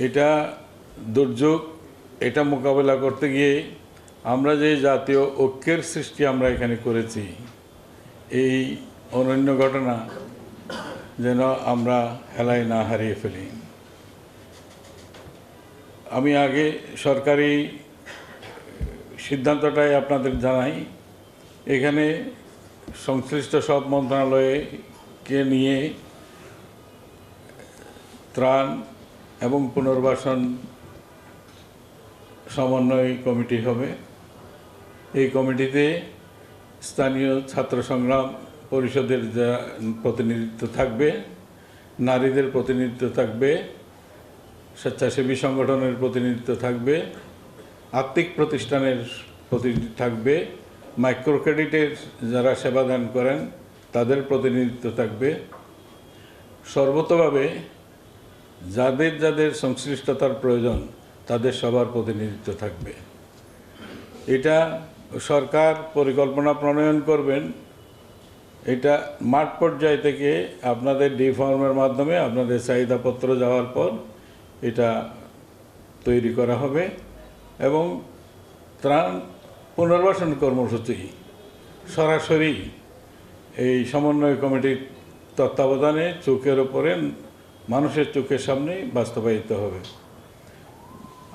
এটা দুর্যোগ, এটা মোকাবেলা করতে গিয়ে আমরা যে জাতীয় ঐক্যের সৃষ্টি আমরা এখানে করেছি, এই অনন্য ঘটনা যেন আমরা হেলায় না হারিয়ে ফেলি। আমি আগে সরকারি সিদ্ধান্তটাই আপনাদের জানাই। এখানে সংশ্লিষ্ট সব মন্ত্রণালয়কে নিয়ে ত্রাণ এবং পুনর্বাসন সমন্বয় কমিটি হবে। এই কমিটিতে স্থানীয় ছাত্র সংগ্রাম পরিষদের যা প্রতিনিধিত্ব থাকবে, নারীদের প্রতিনিধিত্ব থাকবে, স্বেচ্ছাসেবী সংগঠনের প্রতিনিধিত্ব থাকবে, আর্থিক প্রতিষ্ঠানের প্রতিনিধি থাকবে, মাইক্রো ক্রেডিটের যারা সেবাদান করেন তাদের প্রতিনিধিত্ব থাকবে। সর্বতভাবে যাদের যাদের সংশ্লিষ্টতার প্রয়োজন তাদের সবার প্রতিনিধিত্ব থাকবে। এটা সরকার পরিকল্পনা প্রণয়ন করবেন। এটা মাঠ পর্যায় থেকে আপনাদের ডিফর্মের মাধ্যমে আপনাদের চাহিদাপত্র যাওয়ার পর এটা তৈরি করা হবে এবং ত্রাণ পুনর্বাসন কর্মসূচি সরাসরি এই সমন্বয় কমিটির তত্ত্বাবধানে চোখের ওপরে মানুষের চোখের সামনেই বাস্তবায়িত হবে।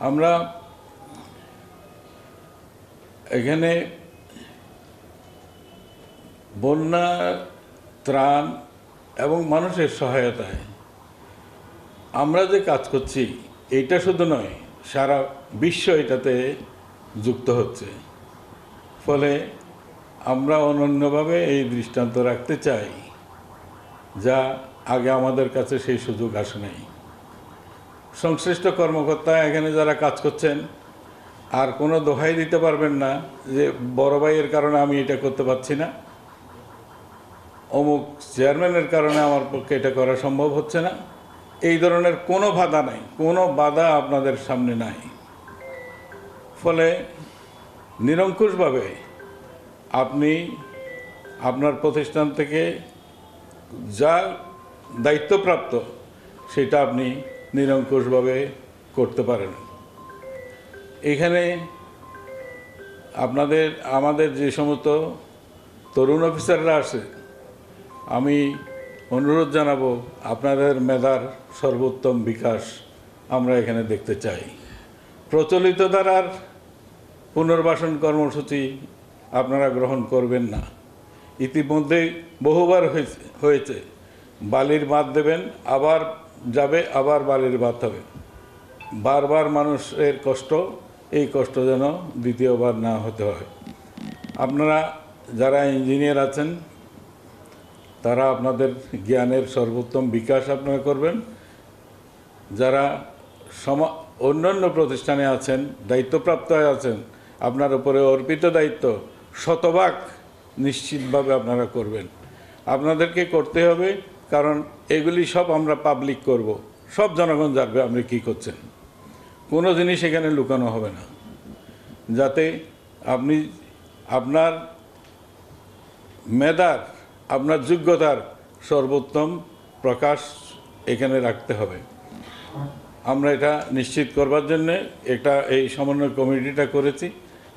আমরা এখানে বন্যা, ত্রাণ এবং মানুষের সহায়তায় আমরা যে কাজ করছি এটা শুধু নয়, সারা বিশ্ব এটাতে যুক্ত হচ্ছে। ফলে আমরা অনন্যভাবে এই দৃষ্টান্ত রাখতে চাই, যা আগে আমাদের কাছে সেই সুযোগ আসে নাই। সংশ্লিষ্ট কর্মকর্তা এখানে যারা কাজ করছেন আর কোনো দোহাই দিতে পারবেন না যে বড় ভাইয়ের কারণে আমি এটা করতে পারছি না, অমুক চেয়ারম্যানের কারণে আমার পক্ষে এটা করা সম্ভব হচ্ছে না। এই ধরনের কোনো বাধা নাই, কোনো বাধা আপনাদের সামনে নাই। ফলে নিরঙ্কুশভাবে আপনি আপনার প্রতিষ্ঠান থেকে যা দায়িত্বপ্রাপ্ত সেটা আপনি নিরঙ্কুশভাবে করতে পারেন। এখানে আমাদের যে সমস্ত তরুণ অফিসাররা আছে, আমি অনুরোধ জানাবো আপনাদের মেধার সর্বোত্তম বিকাশ আমরা এখানে দেখতে চাই। প্রচলিত ধারার পুনর্বাসন কর্মসূচি আপনারা গ্রহণ করবেন না। ইতিমধ্যেই বহুবার হয়েছে, বালির বাঁধ দেবেন, আবার যাবে, আবার বালির বাঁধ হবে। বারবার মানুষের কষ্ট, এই কষ্ট যেন দ্বিতীয়বার না হতে হয়। আপনারা যারা ইঞ্জিনিয়ার আছেন তারা আপনাদের জ্ঞানের সর্বোত্তম বিকাশ আপনারা করবেন। যারা অন্যান্য প্রতিষ্ঠানে আছেন, দায়িত্বপ্রাপ্ত আছেন, আপনার উপরে অর্পিত দায়িত্ব শতভাগ নিশ্চিতভাবে আপনারা করবেন। আপনাদেরকে করতে হবে, কারণ এগুলি সব আমরা পাবলিক করব, সব জনগণ জানবে আপনি কী করছেন। কোনো জিনিস এখানে লুকানো হবে না, যাতে আপনি আপনার মেধার, আপনার যোগ্যতার সর্বোত্তম প্রকাশ এখানে রাখতে হবে। আমরা এটা নিশ্চিত করবার জন্যে এই সমন্বয় কমিটিটা করেছি।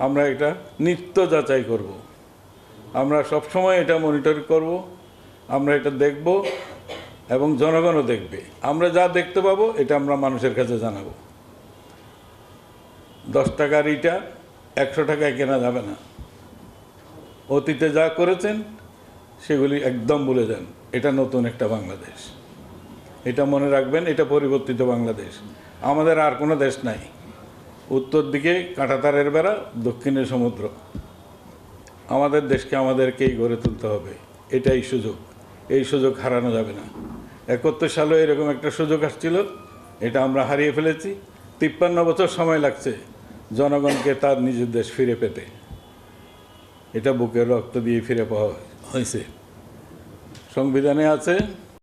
আমরা এটা নিত্য যাচাই করব, আমরা সবসময় এটা মনিটর করব, আমরা এটা দেখব এবং জনগণও দেখবে। আমরা যা দেখতে পাবো এটা আমরা মানুষের কাছে জানাবো। 10 টাকার ইটা 100 টাকায় কেনা যাবে না। অতীতে যা করেছেন সেগুলি একদম ভুলে যান। এটা নতুন একটা বাংলাদেশ, এটা মনে রাখবেন। এটা পরিবর্তিত বাংলাদেশ। আমাদের আর কোনো দেশ নাই। উত্তর দিকে কাঁটাতারের বেড়া, দক্ষিণে সমুদ্র। আমাদের দেশকে আমাদেরকেই গড়ে তুলতে হবে। এটাই সুযোগ, এই সুযোগ হারানো যাবে না। 71 সালে এরকম একটা সুযোগ আসছিল, এটা আমরা হারিয়ে ফেলেছি। 53 বছর সময় লাগছে জনগণকে তার নিজের দেশ ফিরে পেতে। এটা বুকের রক্ত দিয়ে ফিরে পাওয়া হয়েছে। সংবিধানে আছে